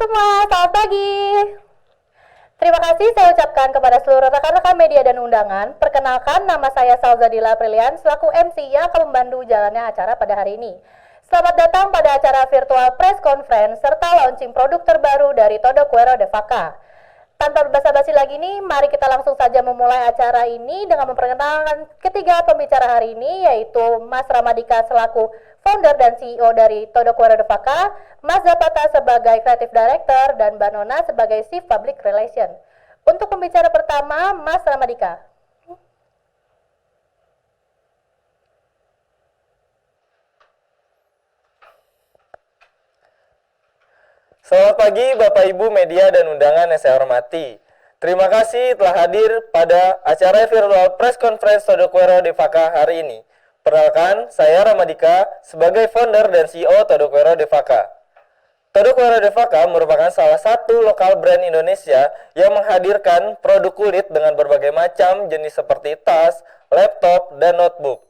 semua, selamat pagi. Terima kasih saya ucapkan kepada seluruh rekan-rekan media dan undangan. Perkenalkan, nama saya Salzadila Aprilian, selaku MC yang akan membantu jalannya acara pada hari ini. Selamat datang pada acara virtual press conference serta launching produk terbaru dari Todo Cuero de Vaca. Tanpa basa-basi lagi nih, mari kita langsung saja memulai acara ini dengan memperkenalkan ketiga pembicara hari ini, yaitu Mas Ramadika selaku founder dan CEO dari Todo Cuero de Vaca, Mas Zapata sebagai Creative Director, dan Mbak Nona sebagai Chief Public Relation. Untuk pembicara pertama, Mas Ramadika. Selamat pagi Bapak Ibu media dan undangan yang saya hormati. Terima kasih telah hadir pada acara virtual press conference Todo Cuero de Vaca hari ini. Perkenalkan, saya Ramadika sebagai founder dan CEO Todo Cuero de Vaca. Todo Cuero de Vaca merupakan salah satu lokal brand Indonesia yang menghadirkan produk kulit dengan berbagai macam jenis seperti tas, laptop, dan notebook.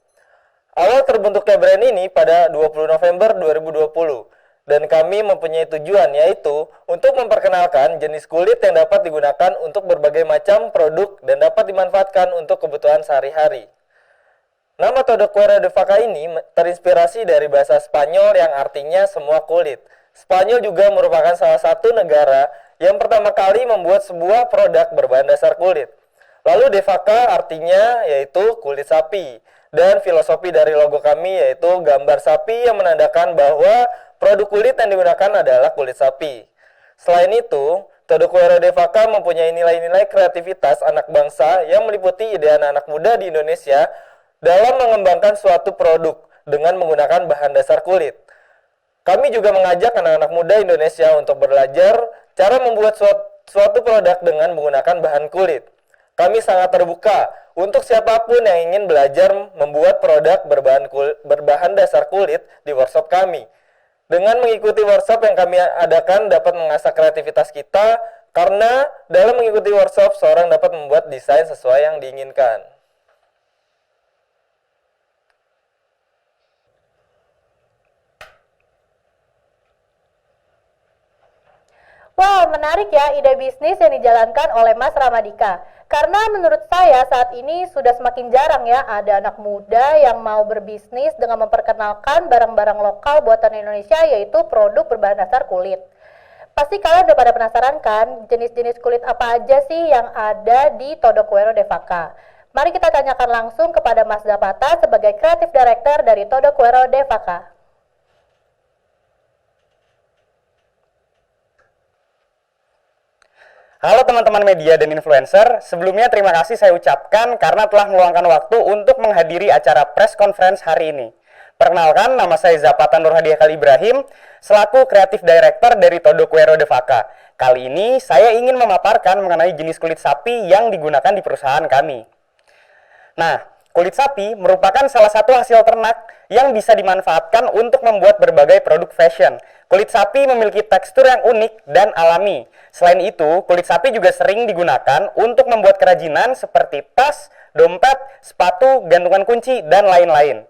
Awal terbentuknya brand ini pada 20 November 2020. Dan kami mempunyai tujuan, yaitu untuk memperkenalkan jenis kulit yang dapat digunakan untuk berbagai macam produk dan dapat dimanfaatkan untuk kebutuhan sehari-hari. Nama Todo Cuero de Vaca ini terinspirasi dari bahasa Spanyol yang artinya semua kulit. Spanyol juga merupakan salah satu negara yang pertama kali membuat sebuah produk berbahan dasar kulit. Lalu de vaca artinya yaitu kulit sapi. Dan filosofi dari logo kami yaitu gambar sapi yang menandakan bahwa produk kulit yang digunakan adalah kulit sapi. Selain itu, Todo Cuero de Vaca mempunyai nilai-nilai kreativitas anak bangsa yang meliputi ide anak-anak muda di Indonesia dalam mengembangkan suatu produk dengan menggunakan bahan dasar kulit. Kami juga mengajak anak-anak muda Indonesia untuk belajar cara membuat suatu produk dengan menggunakan bahan kulit. Kami sangat terbuka untuk siapapun yang ingin belajar membuat produk berbahan dasar kulit di workshop kami. Dengan mengikuti workshop yang kami adakan dapat mengasah kreativitas kita, karena dalam mengikuti workshop seorang dapat membuat desain sesuai yang diinginkan. Wah, menarik ya ide bisnis yang dijalankan oleh Mas Ramadika. Karena menurut saya saat ini sudah semakin jarang ya ada anak muda yang mau berbisnis dengan memperkenalkan barang-barang lokal buatan Indonesia, yaitu produk berbahan dasar kulit. Pasti kalian udah pada penasaran kan jenis-jenis kulit apa aja sih yang ada di Todo Cuero de Vaca. Mari kita tanyakan langsung kepada Mas Zapata sebagai Creative Director dari Todo Cuero de Vaca. Halo teman-teman media dan influencer, sebelumnya terima kasih saya ucapkan karena telah meluangkan waktu untuk menghadiri acara press conference hari ini. Perkenalkan, nama saya Zapata Nurhadiah Khalil Ibrahim, selaku Creative Director dari Todo Cuero de Vaca. Kali ini saya ingin memaparkan mengenai jenis kulit sapi yang digunakan di perusahaan kami. Nah, kulit sapi merupakan salah satu hasil ternak yang bisa dimanfaatkan untuk membuat berbagai produk fashion. Kulit sapi memiliki tekstur yang unik dan alami. Selain itu, kulit sapi juga sering digunakan untuk membuat kerajinan seperti tas, dompet, sepatu, gantungan kunci, dan lain-lain.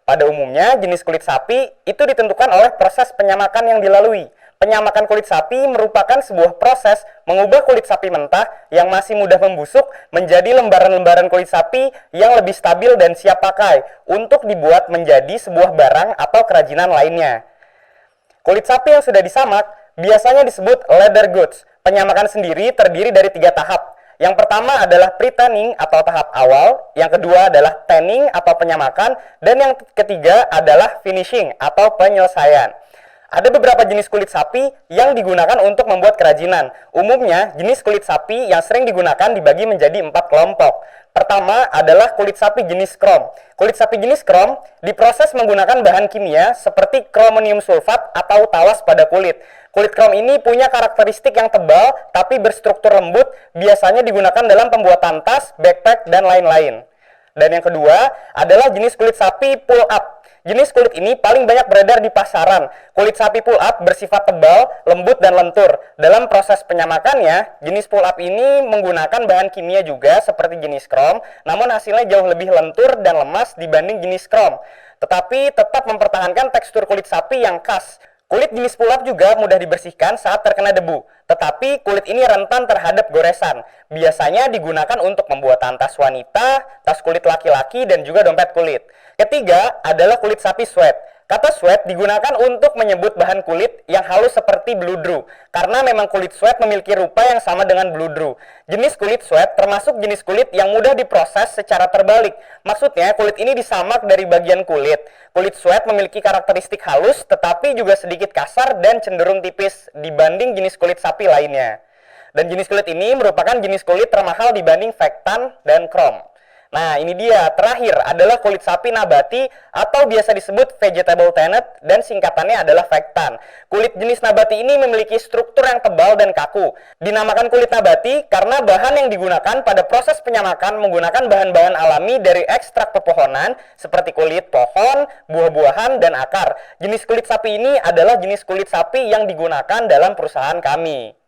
Pada umumnya, jenis kulit sapi itu ditentukan oleh proses penyamakan yang dilalui. Penyamakan kulit sapi merupakan sebuah proses mengubah kulit sapi mentah yang masih mudah membusuk menjadi lembaran-lembaran kulit sapi yang lebih stabil dan siap pakai untuk dibuat menjadi sebuah barang atau kerajinan lainnya. Kulit sapi yang sudah disamak biasanya disebut leather goods. Penyamakan sendiri terdiri dari 3 tahap. Yang pertama adalah pre-tanning atau tahap awal, yang kedua adalah tanning atau penyamakan, dan yang ketiga adalah finishing atau penyelesaian. Ada beberapa jenis kulit sapi yang digunakan untuk membuat kerajinan. Umumnya, jenis kulit sapi yang sering digunakan dibagi menjadi 4 kelompok. Pertama adalah kulit sapi jenis krom. Kulit sapi jenis krom diproses menggunakan bahan kimia seperti kromonium sulfat atau tawas pada kulit. Kulit krom ini punya karakteristik yang tebal tapi berstruktur lembut, biasanya digunakan dalam pembuatan tas, backpack, dan lain-lain. Dan yang kedua adalah jenis kulit sapi pull up. Jenis kulit ini paling banyak beredar di pasaran. Kulit sapi pull up bersifat tebal, lembut, dan lentur. Dalam proses penyamakannya, jenis pull up ini menggunakan bahan kimia juga seperti jenis krom, namun hasilnya jauh lebih lentur dan lemas dibanding jenis krom. Tetapi tetap mempertahankan tekstur kulit sapi yang khas. Kulit jenis pull-up juga mudah dibersihkan saat terkena debu, tetapi kulit ini rentan terhadap goresan. Biasanya digunakan untuk pembuatan tas wanita, tas kulit laki-laki, dan juga dompet kulit. Ketiga adalah kulit sapi sweat. Kata sweat digunakan untuk menyebut bahan kulit yang halus seperti bludru, karena memang kulit sweat memiliki rupa yang sama dengan bludru. Jenis kulit sweat termasuk jenis kulit yang mudah diproses secara terbalik. Maksudnya kulit ini disamak dari bagian kulit. Kulit sweat memiliki karakteristik halus tetapi juga sedikit kasar dan cenderung tipis dibanding jenis kulit sapi lainnya. Dan jenis kulit ini merupakan jenis kulit termahal dibanding Vectan dan Chrome. Nah, ini dia. Terakhir adalah kulit sapi nabati atau biasa disebut vegetable tanned dan singkatannya adalah Vectan. Kulit jenis nabati ini memiliki struktur yang tebal dan kaku. Dinamakan kulit nabati karena bahan yang digunakan pada proses penyamakan menggunakan bahan-bahan alami dari ekstrak pepohonan seperti kulit pohon, buah-buahan, dan akar. Jenis kulit sapi ini adalah jenis kulit sapi yang digunakan dalam perusahaan kami.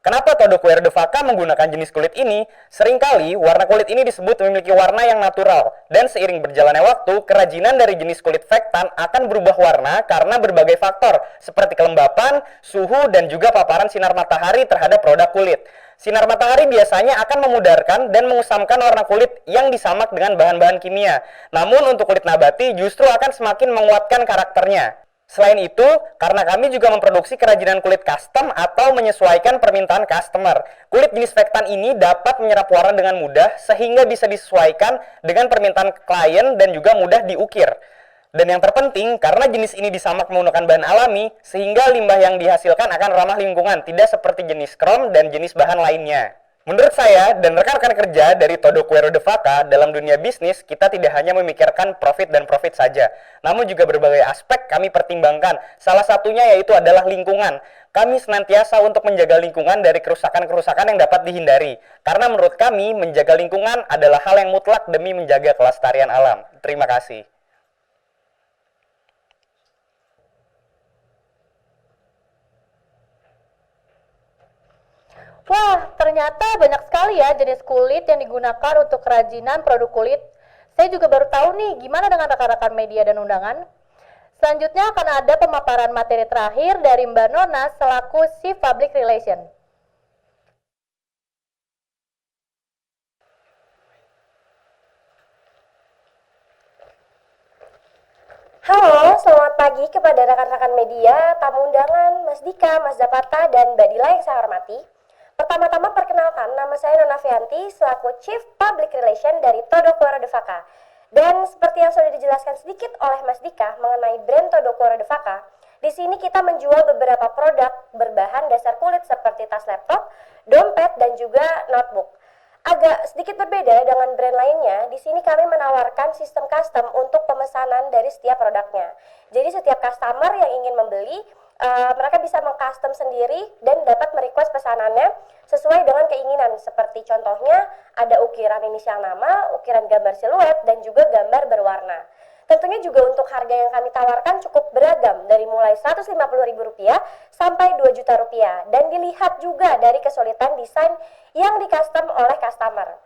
Kenapa Todoquero Devaka menggunakan jenis kulit ini? Seringkali warna kulit ini disebut memiliki warna yang natural, dan seiring berjalannya waktu, kerajinan dari jenis kulit Vectan akan berubah warna karena berbagai faktor, seperti kelembapan, suhu, dan juga paparan sinar matahari terhadap produk kulit. Sinar matahari biasanya akan memudarkan dan mengusamkan warna kulit yang disamak dengan bahan-bahan kimia. Namun untuk kulit nabati justru akan semakin menguatkan karakternya. Selain itu, karena kami juga memproduksi kerajinan kulit custom atau menyesuaikan permintaan customer, kulit jenis Vectan ini dapat menyerap warna dengan mudah sehingga bisa disesuaikan dengan permintaan klien dan juga mudah diukir. Dan yang terpenting, karena jenis ini disamak menggunakan bahan alami, sehingga limbah yang dihasilkan akan ramah lingkungan, tidak seperti jenis Chrome dan jenis bahan lainnya. Menurut saya dan rekan-rekan kerja dari Todoquero Devaka, dalam dunia bisnis kita tidak hanya memikirkan profit dan profit saja, namun juga berbagai aspek kami pertimbangkan. Salah satunya yaitu adalah lingkungan. Kami senantiasa untuk menjaga lingkungan dari kerusakan-kerusakan yang dapat dihindari. Karena menurut kami, menjaga lingkungan adalah hal yang mutlak demi menjaga kelestarian alam. Terima kasih. Wah, ternyata banyak sekali ya jenis kulit yang digunakan untuk kerajinan produk kulit. Saya juga baru tahu nih, gimana dengan rekan-rekan media dan undangan? Selanjutnya akan ada pemaparan materi terakhir dari Mbak Nona selaku Chief Public Relation. Halo, selamat pagi kepada rekan-rekan media, tamu undangan, Mas Dika, Mas Zapata, dan Mbak Dila yang saya hormati. Pertama-tama perkenalkan, nama saya Nona Fianti selaku Chief Public Relation dari Todoquero Devaka. Dan seperti yang sudah dijelaskan sedikit oleh Mas Dika mengenai brand Todoquero Devaka, di sini kita menjual beberapa produk berbahan dasar kulit seperti tas laptop, dompet, dan juga notebook. Agak sedikit berbeda dengan brand lainnya, di sini kami menawarkan sistem custom untuk pemesanan dari setiap produknya. Jadi setiap customer yang ingin membeli, mereka bisa mengcustom sendiri dan dapat merequest pesanannya sesuai dengan keinginan. Seperti contohnya ada ukiran inisial nama, ukiran gambar siluet, dan juga gambar berwarna. Tentunya juga untuk harga yang kami tawarkan cukup beragam, dari mulai Rp150.000 sampai Rp2.000.000, dan dilihat juga dari kesulitan desain yang di-custom oleh customer.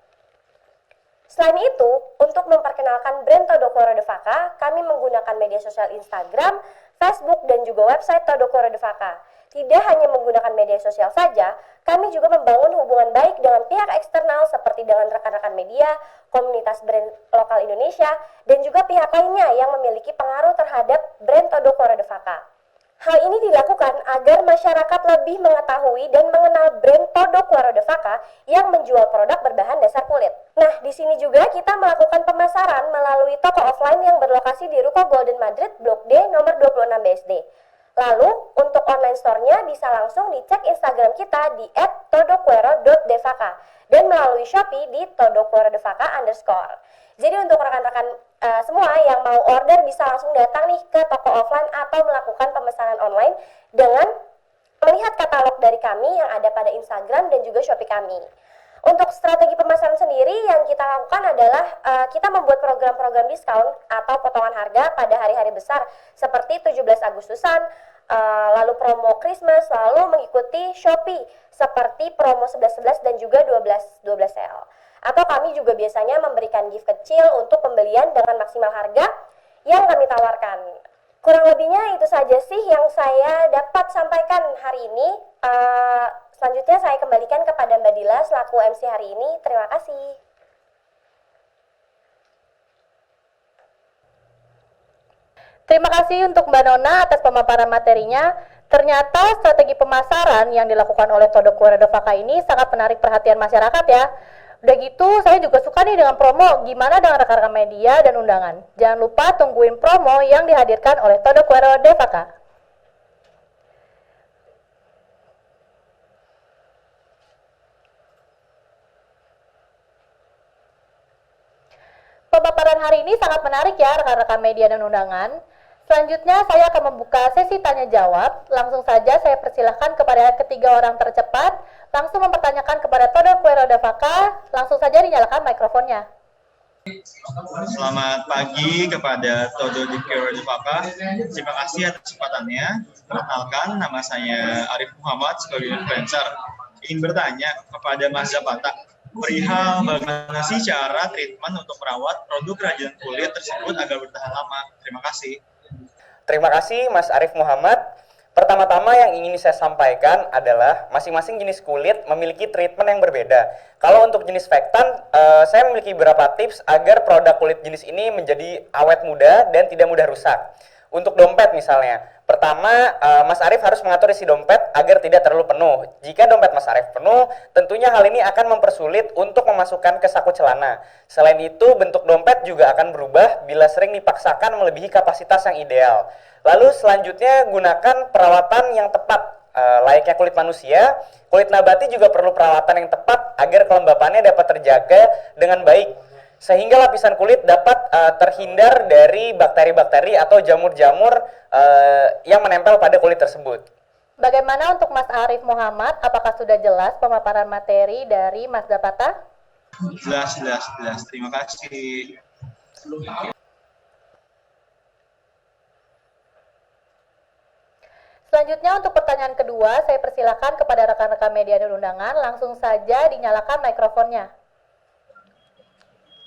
Selain itu, untuk memperkenalkan brand Todoquero Devaka, kami menggunakan media sosial Instagram, Facebook, dan juga website Todoquero Devaka. Tidak hanya menggunakan media sosial saja, kami juga membangun hubungan baik dengan pihak eksternal seperti dengan rekan-rekan media, komunitas brand lokal Indonesia, dan juga pihak lainnya yang memiliki pengaruh terhadap brand Todoquero Devaka. Hal ini dilakukan agar masyarakat lebih mengetahui dan mengenal brand Todoquero Devaka yang menjual produk berbahan dasar kulit. Nah, di sini juga kita melakukan pemasaran melalui toko offline yang berlokasi di Ruko Golden Madrid, Blok D, nomor 26 BSD. Lalu, untuk online store-nya bisa langsung dicek Instagram kita di @todoquero.devaka dan melalui Shopee di todoquerodevaka_. Jadi untuk rekan-rekan semua yang mau order bisa langsung datang nih ke toko offline atau melakukan pemesanan online dengan melihat katalog dari kami yang ada pada Instagram dan juga Shopee kami. Untuk strategi pemasaran sendiri yang kita lakukan adalah kita membuat program-program diskon atau potongan harga pada hari-hari besar seperti 17 Agustusan, lalu promo Christmas, lalu mengikuti Shopee seperti promo 11.11 dan juga 12.12 sale. Atau kami juga biasanya memberikan gift kecil untuk pembelian dengan maksimal harga yang kami tawarkan. Kurang lebihnya itu saja sih yang saya dapat sampaikan hari ini. Selanjutnya saya kembalikan kepada Mbak Dila selaku MC hari ini. Terima kasih. Terima kasih untuk Mbak Nona atas pemaparan materinya. Ternyata strategi pemasaran yang dilakukan oleh Todo Quero de Vaca ini sangat menarik perhatian masyarakat ya. Udah gitu, saya juga suka nih dengan promo. Gimana dengan rekan-rekan media dan undangan? Jangan lupa tungguin promo yang dihadirkan oleh Todo Quero de Vaca. Pemaparan hari ini sangat menarik ya rekan-rekan media dan undangan. Selanjutnya saya akan membuka sesi tanya jawab. Langsung saja saya persilahkan kepada ketiga orang tercepat langsung mempertanyakan kepada Todo Quero de Vaca. Langsung saja dinyalakan mikrofonnya. Selamat pagi kepada Todo Quero de Vaca. Terima kasih atas kesempatannya. Perkenalkan, nama saya Arif Muhammad sebagai influencer. Ingin bertanya kepada Mas Zapata perihal bagaimana sih cara treatment untuk merawat produk kerajinan kulit tersebut agar bertahan lama. Terima kasih. Terima kasih Mas Arif Muhammad. Pertama-tama yang ingin saya sampaikan adalah masing-masing jenis kulit memiliki treatment yang berbeda. Kalau untuk jenis Vectan, saya memiliki beberapa tips agar produk kulit jenis ini menjadi awet muda dan tidak mudah rusak. Untuk dompet misalnya, pertama Mas Arif harus mengatur isi dompet agar tidak terlalu penuh. Jika dompet Mas Arif penuh, tentunya hal ini akan mempersulit untuk memasukkan ke saku celana. Selain itu, bentuk dompet juga akan berubah bila sering dipaksakan melebihi kapasitas yang ideal. Lalu selanjutnya gunakan perawatan yang tepat, layaknya kulit manusia. Kulit nabati juga perlu perawatan yang tepat agar kelembapannya dapat terjaga dengan baik, sehingga lapisan kulit dapat terhindar dari bakteri-bakteri atau jamur-jamur yang menempel pada kulit tersebut. Bagaimana untuk Mas Arif Muhammad? Apakah sudah jelas pemaparan materi dari Mas Zapata? Jelas. Terima kasih. Selanjutnya untuk pertanyaan kedua, saya persilakan kepada rekan-rekan media dan undangan. Langsung saja dinyalakan mikrofonnya.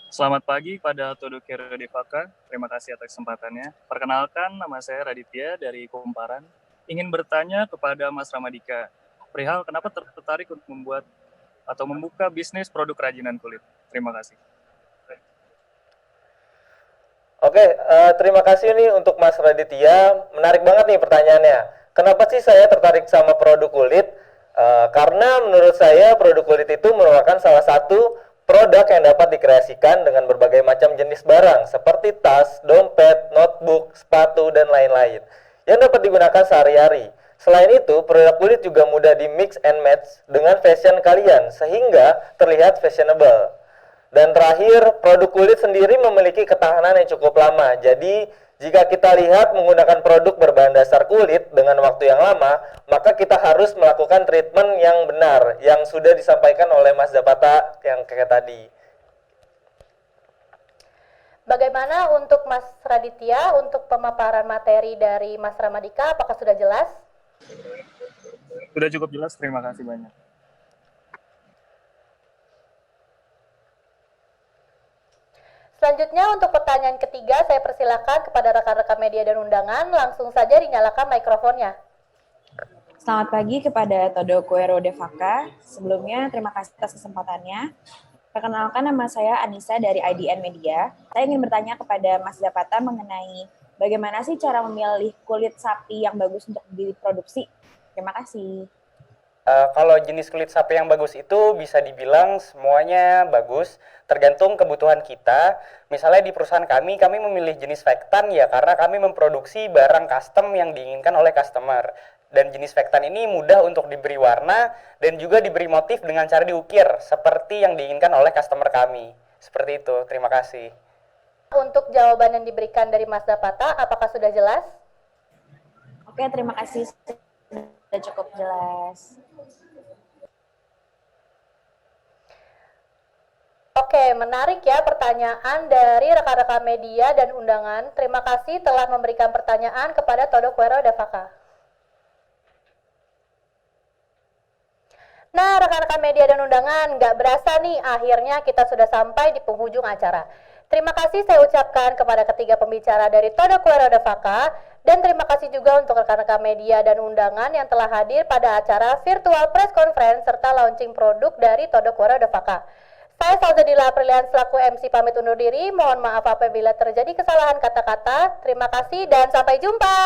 Selamat pagi pada Todo Quero de Vaca. Terima kasih atas kesempatannya. Perkenalkan, nama saya Raditya dari Kumparan. Ingin bertanya kepada Mas Ramadika, perihal kenapa tertarik untuk membuat atau membuka bisnis produk kerajinan kulit. Terima kasih. Oke, terima kasih nih untuk Mas Raditya. Menarik banget nih pertanyaannya. Kenapa sih saya tertarik sama produk kulit? Karena menurut saya produk kulit itu merupakan salah satu produk yang dapat dikreasikan dengan berbagai macam jenis barang seperti tas, dompet, notebook, sepatu, dan lain-lain yang dapat digunakan sehari-hari. Selain itu, produk kulit juga mudah di mix and match dengan fashion kalian sehingga terlihat fashionable. Dan terakhir, produk kulit sendiri memiliki ketahanan yang cukup lama. Jadi, jika kita lihat menggunakan produk berbahan dasar kulit dengan waktu yang lama, maka kita harus melakukan treatment yang benar, yang sudah disampaikan oleh Mas Zapata yang kayak tadi. Bagaimana untuk Mas Raditya, untuk pemaparan materi dari Mas Ramadika, apakah sudah jelas? Sudah cukup jelas, terima kasih banyak. Selanjutnya untuk pertanyaan ketiga, saya persilakan kepada rekan-rekan media dan undangan. Langsung saja dinyalakan mikrofonnya. Selamat pagi kepada Todo Quero de Vaca. Sebelumnya, terima kasih atas kesempatannya. Perkenalkan, nama saya Anissa dari IDN Media. Saya ingin bertanya kepada Mas Zapata mengenai bagaimana sih cara memilih kulit sapi yang bagus untuk diproduksi. Terima kasih. Kalau jenis kulit sapi yang bagus itu bisa dibilang semuanya bagus, tergantung kebutuhan kita. Misalnya di perusahaan kami memilih jenis Vectan ya karena kami memproduksi barang custom yang diinginkan oleh customer. Dan jenis Vectan ini mudah untuk diberi warna dan juga diberi motif dengan cara diukir seperti yang diinginkan oleh customer kami. Seperti itu, terima kasih. Untuk jawaban yang diberikan dari Mas Zapata, apakah sudah jelas? Oke, terima kasih. Sudah cukup jelas. Oke, menarik ya pertanyaan dari rekan-rekan media dan undangan. Terima kasih telah memberikan pertanyaan kepada Todo Quero de Vaca. Nah, rekan-rekan media dan undangan, nggak berasa nih akhirnya kita sudah sampai di penghujung acara. Terima kasih saya ucapkan kepada ketiga pembicara dari Todo Quero de Vaca Dan terima kasih juga untuk rekan-rekan media dan undangan yang telah hadir pada acara virtual press conference serta launching produk dari Todo Quero Devaka. Saya Salzadila Aprilian selaku MC pamit undur diri. Mohon maaf apabila terjadi kesalahan kata-kata. Terima kasih dan sampai jumpa.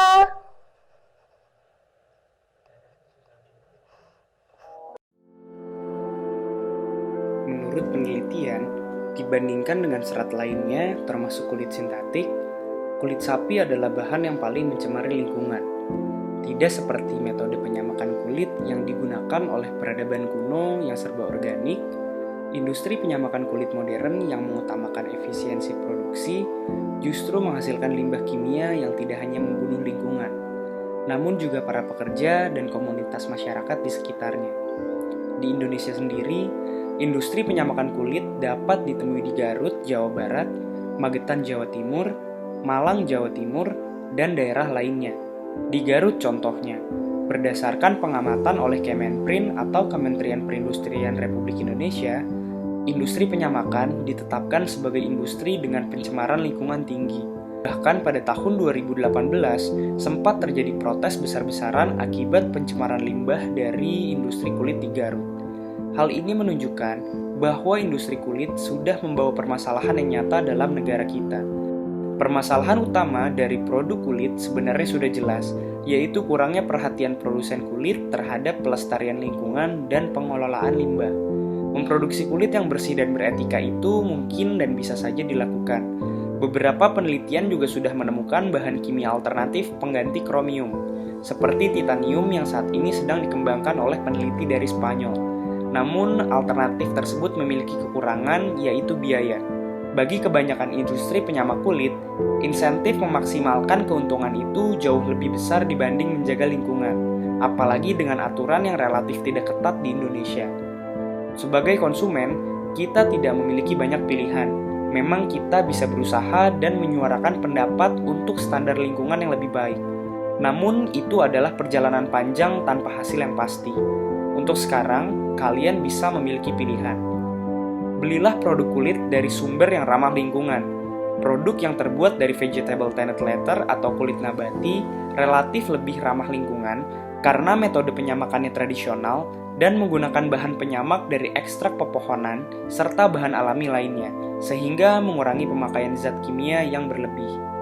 Menurut penelitian, dibandingkan dengan serat lainnya, termasuk kulit sintetik, kulit sapi adalah bahan yang paling mencemari lingkungan. Tidak seperti metode penyamakan kulit yang digunakan oleh peradaban kuno yang serba organik, industri penyamakan kulit modern yang mengutamakan efisiensi produksi justru menghasilkan limbah kimia yang tidak hanya membunuh lingkungan, namun juga para pekerja dan komunitas masyarakat di sekitarnya. Di Indonesia sendiri, industri penyamakan kulit dapat ditemui di Garut, Jawa Barat, Magetan, Jawa Timur, Malang, Jawa Timur, dan daerah lainnya. Di Garut contohnya, berdasarkan pengamatan oleh Kemenprin atau Kementerian Perindustrian Republik Indonesia, industri penyamakan ditetapkan sebagai industri dengan pencemaran lingkungan tinggi. Bahkan pada tahun 2018, sempat terjadi protes besar-besaran akibat pencemaran limbah dari industri kulit di Garut. Hal ini menunjukkan bahwa industri kulit sudah membawa permasalahan yang nyata dalam negara kita. Permasalahan utama dari produk kulit sebenarnya sudah jelas, yaitu kurangnya perhatian produsen kulit terhadap pelestarian lingkungan dan pengelolaan limbah. Memproduksi kulit yang bersih dan beretika itu mungkin dan bisa saja dilakukan. Beberapa penelitian juga sudah menemukan bahan kimia alternatif pengganti kromium, seperti titanium yang saat ini sedang dikembangkan oleh peneliti dari Spanyol. Namun, alternatif tersebut memiliki kekurangan, yaitu biaya. Bagi kebanyakan industri penyamak kulit, insentif memaksimalkan keuntungan itu jauh lebih besar dibanding menjaga lingkungan, apalagi dengan aturan yang relatif tidak ketat di Indonesia. Sebagai konsumen, kita tidak memiliki banyak pilihan. Memang kita bisa berusaha dan menyuarakan pendapat untuk standar lingkungan yang lebih baik. Namun, itu adalah perjalanan panjang tanpa hasil yang pasti. Untuk sekarang, kalian bisa memiliki pilihan. Belilah produk kulit dari sumber yang ramah lingkungan. Produk yang terbuat dari vegetable tanned leather atau kulit nabati relatif lebih ramah lingkungan karena metode penyamakannya tradisional dan menggunakan bahan penyamak dari ekstrak pepohonan serta bahan alami lainnya, sehingga mengurangi pemakaian zat kimia yang berlebih.